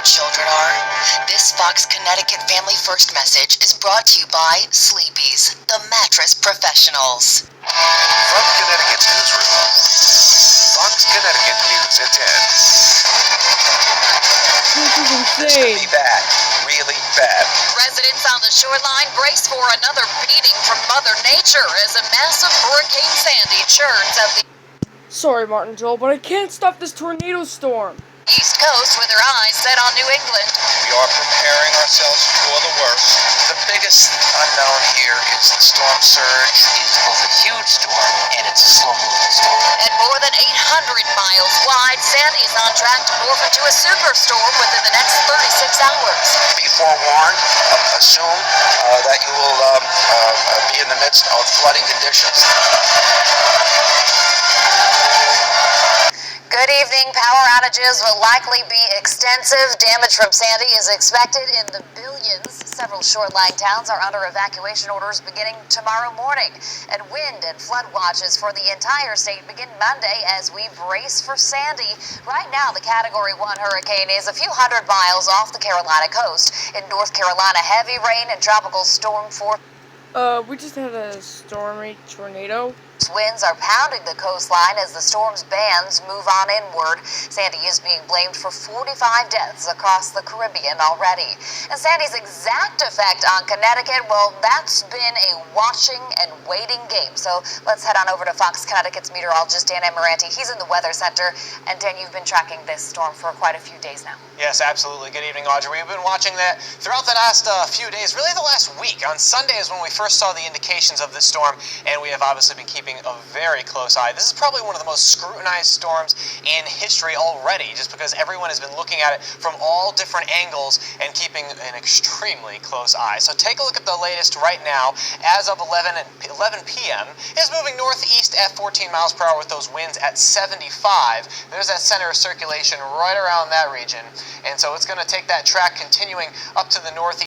children are? This Fox Connecticut Family First message is brought to you by Sleepy's, the mattress professionals. From Connecticut's newsroom, Fox Connecticut News at 10. This is This could insane. be bad, really bad. Residents on the shoreline brace for another beating from Mother Nature as a massive Hurricane Sandy churns at the Sorry, Martin Joel, but I can't stop this tornado storm. East Coast with their eyes set on New England. We are preparing ourselves for the worst. The biggest unknown here is the storm surge. It's both a huge storm and it's a slow-moving storm. At more than 800 miles wide, Sandy is on track to morph into a superstorm within the next 36 hours. Be forewarned, assume that you will be in the midst of flooding conditions. Good evening. Power outages will likely be extensive. Damage from Sandy is expected in the billions. Several shoreline towns are under evacuation orders beginning tomorrow morning. And wind and flood watches for the entire state begin Monday as we brace for Sandy. Right now, the Category 1 hurricane is a few hundred miles off the Carolina coast. In North Carolina, heavy rain and tropical storm force. We just had a stormy tornado. Winds are pounding the coastline as the storm's bands move on inward. Sandy is being blamed for 45 deaths across the Caribbean already. And Sandy's exact effect on Connecticut, well, that's been a watching and waiting game. So let's head on over to Fox Connecticut's meteorologist, Dan Amaranti. He's in the Weather Center. And Dan, you've been tracking this storm for quite a few days now. Yes, absolutely. Good evening, Audrey. We've been watching that throughout the last few days, really the last week. On Sunday is when we first saw the indications of this storm, and we have obviously been keeping a very close eye. This is probably one of the most scrutinized storms in history already, just because everyone has been looking at it from all different angles and keeping an extremely close eye. So take a look at the latest right now. As of 11 p.m., it's moving northeast at 14 miles per hour with those winds at 75. There's that center of circulation right around that region, and so it's going to take that track continuing up to the northeast.